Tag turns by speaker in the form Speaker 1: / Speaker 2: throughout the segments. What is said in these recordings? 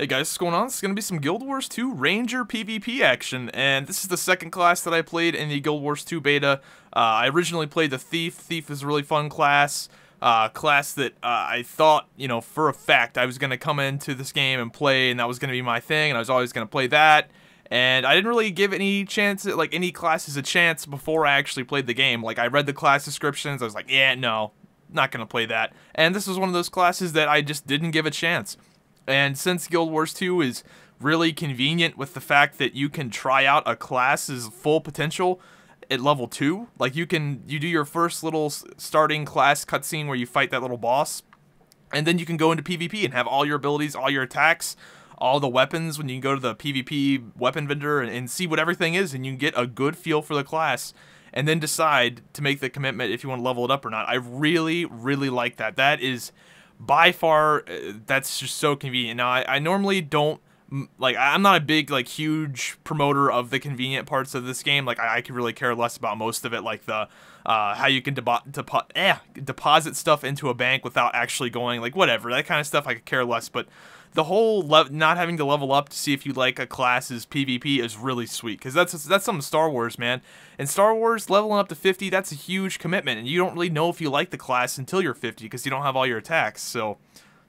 Speaker 1: Hey guys, what's going on? This is going to be some Guild Wars 2 Ranger PvP action, and this is the second class that I played in the Guild Wars 2 beta. I originally played the Thief. Thief is a really fun class, class that I thought, for a fact I was going to come into this game and play, and that was going to be my thing, and I was always going to play that. And I didn't really give any classes a chance before I actually played the game. Like, I read the class descriptions, I was like, yeah, no, not going to play that. And this was one of those classes that I just didn't give a chance. And since Guild Wars 2 is really convenient with the fact that you can try out a class's full potential at level 2, like you do your first little starting class cutscene where you fight that little boss, and then you can go into PvP and have all your abilities, all your attacks, all the weapons when you can go to the PvP weapon vendor and see what everything is, and you can get a good feel for the class and then decide to make the commitment if you want to level it up or not. I really, really like that. That is by far, that's just so convenient. Now, I normally don't, I'm not a big, huge promoter of the convenient parts of this game. I could really care less about most of it, like the, how you can deposit stuff into a bank without actually going, whatever, that kind of stuff I could care less, but the whole not having to level up to see if you like a class's PvP is really sweet, because that's some Star Wars, man. In Star Wars, leveling up to 50, that's a huge commitment, and you don't really know if you like the class until you're 50, because you don't have all your attacks, so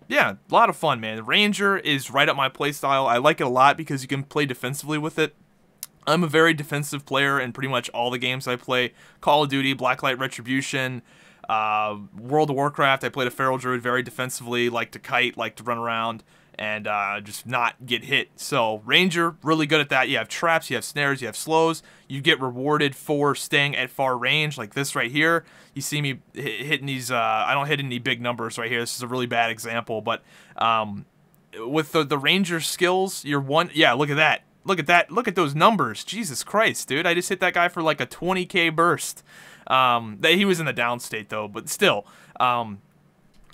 Speaker 1: yeah, a lot of fun, man. Ranger is right up my playstyle. I like it a lot because you can play defensively with it. I'm a very defensive player in pretty much all the games I play. Call of Duty, Blacklight Retribution, World of Warcraft, I played a Feral Druid very defensively, like to kite, like to run around, and just not get hit. So Ranger, really good at that. You have traps, you have snares, you have slows. You get rewarded for staying at far range, like this right here. You see me hitting these, I don't hit any big numbers right here. This is a really bad example, but with the Ranger skills, yeah, look at that. Look at that. Look at those numbers. Jesus Christ, dude. I just hit that guy for like a 20k burst. He was in the down state, though, but still.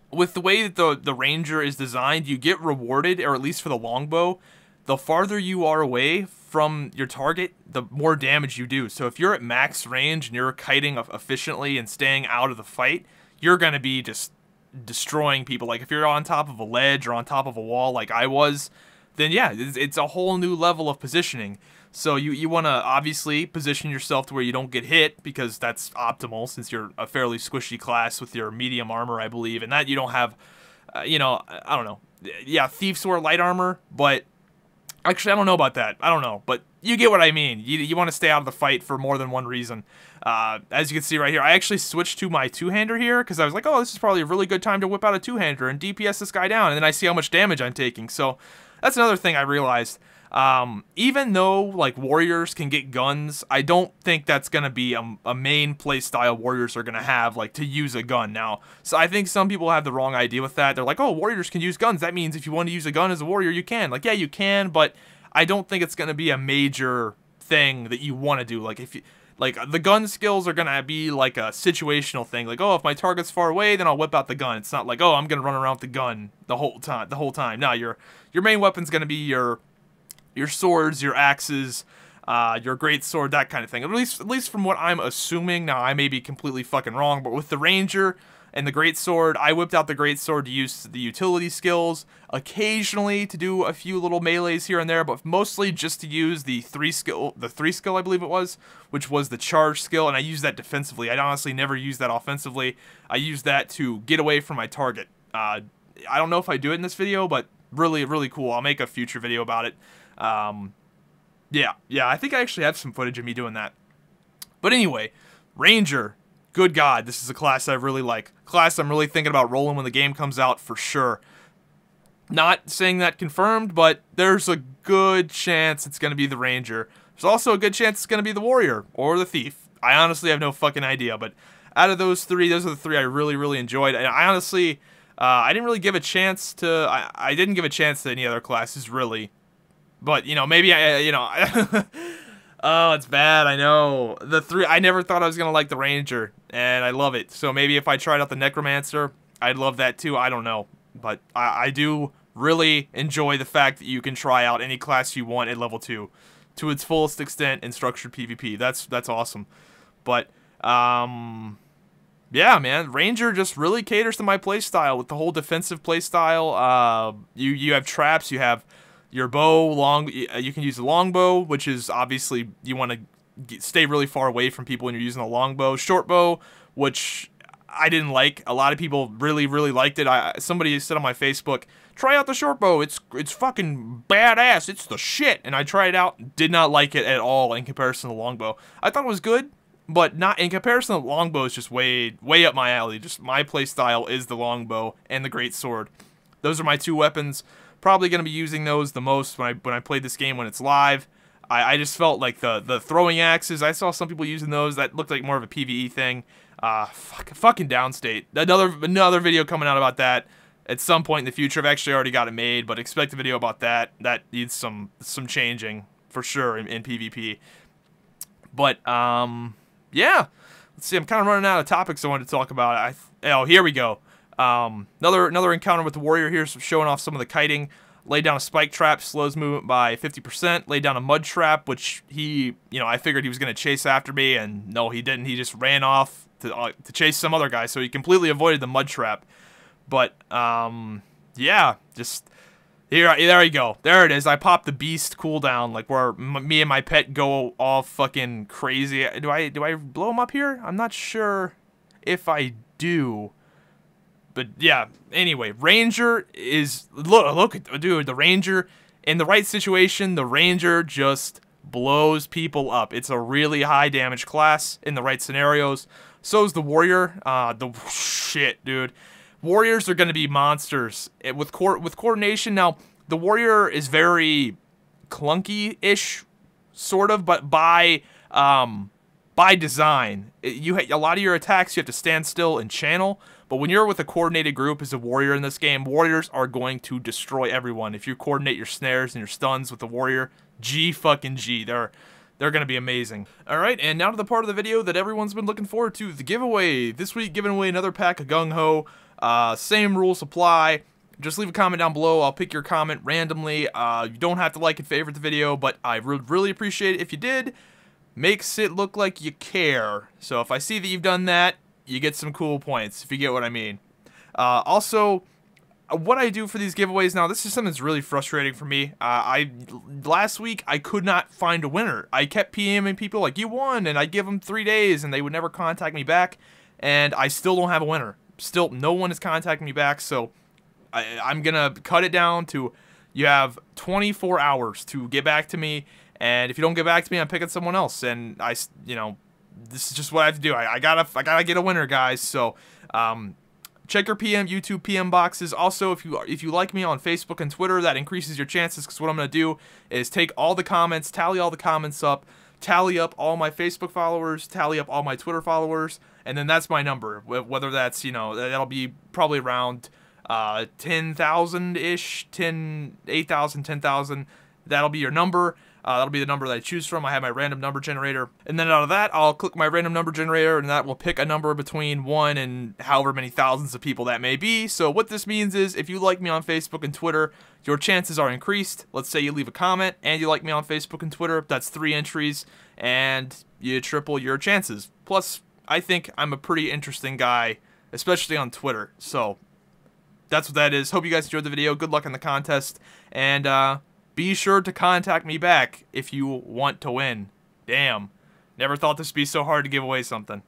Speaker 1: With the way that the Ranger is designed, you get rewarded, or at least for the longbow, the farther you are away from your target, the more damage you do. So if you're at max range and you're kiting efficiently and staying out of the fight, you're going to be just destroying people. Like if you're on top of a ledge or on top of a wall like I was, then yeah, it's a whole new level of positioning. So you want to obviously position yourself to where you don't get hit, because that's optimal since you're a fairly squishy class with your medium armor, I believe, and that you don't have, I don't know. Yeah, Thieves wear light armor, but actually I don't know about that. I don't know, but you get what I mean. You want to stay out of the fight for more than one reason. As you can see right here, I actually switched to my two-hander here because I was like, oh, this is probably a really good time to whip out a two-hander and DPS this guy down, and then I see how much damage I'm taking. So that's another thing I realized. Even though warriors can get guns, I don't think that's gonna be a main play style warriors are gonna have, to use a gun now. So I think some people have the wrong idea with that. They're like, oh, warriors can use guns, that means if you want to use a gun as a warrior, you can. Yeah, you can, but I don't think it's gonna be a major thing that you want to do. If you the gun skills are gonna be a situational thing. Oh, if my target's far away, then I'll whip out the gun. It's not like, oh, I'm gonna run around with the gun the whole time. No, your main weapon's gonna be your swords, your axes, your great sword, that kind of thing. At least from what I'm assuming. Now, I may be completely fucking wrong, but with the Ranger and the great sword, I whipped out the great sword to use the utility skills, occasionally to do a few little melees here and there, but mostly just to use the three skill I believe it was, which was the charge skill, and I used that defensively. I honestly never used that offensively. I used that to get away from my target. I don't know if I do it in this video, but really, really cool. I'll make a future video about it. Yeah, I think I actually have some footage of me doing that. But anyway, Ranger, good God, this is a class I really like. Class I'm really thinking about rolling when the game comes out for sure. Not saying that confirmed, but there's a good chance it's going to be the Ranger. There's also a good chance it's going to be the Warrior or the Thief. I honestly have no fucking idea, but out of those three, those are the three I really, really enjoyed. And I honestly, I didn't really give a chance to, I didn't give a chance to any other classes, really. But, maybe oh, it's bad, I know. I never thought I was going to like the Ranger, and I love it. So maybe if I tried out the Necromancer, I'd love that too, I don't know. But I do really enjoy the fact that you can try out any class you want at level 2 to its fullest extent in structured PvP. That's awesome. But, yeah, man, Ranger just really caters to my playstyle with the whole defensive playstyle. You have traps, you have your bow, you can use a longbow, which is obviously you want to stay really far away from people when you're using a longbow. Short bow, which I didn't like. A lot of people really liked it. Somebody said on my Facebook, try out the short bow. It's fucking badass. It's the shit. And I tried it out. Did not like it at all in comparison to the longbow. I thought it was good, but not in comparison to the longbow. Is just way up my alley. Just my playstyle is the longbow and the great sword. Those are my two weapons. Probably gonna be using those the most when I play this game when it's live. I just felt like the throwing axes. I saw some people using those. That looked like more of a PvE thing. Fucking downstate. Another video coming out about that at some point in the future. I've actually already got it made, but expect a video about that. That needs some changing for sure in PvP. But yeah. Let's see. I'm kind of running out of topics I wanted to talk about. Oh, here we go. Another encounter with the warrior here, showing off some of the kiting. Laid down a spike trap, slows movement by 50%. Laid down a mud trap, which I figured he was going to chase after me, and no, he didn't. He just ran off to chase some other guy, so he completely avoided the mud trap. But, yeah, just, there you go. There it is. I popped the beast cooldown, like where me and my pet go all fucking crazy. Do I blow him up here? I'm not sure if I do. But yeah, anyway, Ranger is, look at, dude, the Ranger, in the right situation, the Ranger just blows people up. It's a really high damage class in the right scenarios. So is the Warrior. Shit, dude. Warriors are going to be monsters. With coordination, now, the Warrior is very clunky-ish, sort of, but by design. A lot of your attacks, you have to stand still and channel. But when you're with a coordinated group as a warrior in this game, warriors are going to destroy everyone. If you coordinate your snares and your stuns with the warrior, G fucking G. They're going to be amazing. Alright, and now to the part of the video that everyone's been looking forward to, the giveaway. This week, giving away another pack of Gung Ho. Same rules apply. Just leave a comment down below. I'll pick your comment randomly. You don't have to like and favorite the video, but I would really appreciate it if you did. Makes it look like you care. So if I see that you've done that, you get some cool points, if you get what I mean. Also, what I do for these giveaways now, this is something that's really frustrating for me. Last week, I could not find a winner. I kept PMing people like, you won, and I'd give them 3 days, and they would never contact me back, and I still don't have a winner. Still, no one is contacting me back, so I'm gonna cut it down to, you have 24 hours to get back to me, and if you don't get back to me, I'm picking someone else, and this is just what I have to do. I gotta get a winner, guys. So, check your YouTube PM boxes. Also, if you like me on Facebook and Twitter, that increases your chances. Because what I'm gonna do is take all the comments, tally all the comments up, tally up all my Facebook followers, tally up all my Twitter followers, and then that's my number. Whether that's that'll be probably around 10,000 ish, 8,000, 10,000. That'll be your number. That'll be the number that I choose from. I have my random number generator. And then out of that, I'll click my random number generator, and that will pick a number between 1 and however many thousands of people that may be. So what this means is, if you like me on Facebook and Twitter, your chances are increased. Let's say you leave a comment, and you like me on Facebook and Twitter. That's 3 entries, and you triple your chances. Plus, I think I'm a pretty interesting guy, especially on Twitter. So that's what that is. Hope you guys enjoyed the video. Good luck in the contest. And, be sure to contact me back if you want to win. Damn. Never thought this would be so hard to give away something.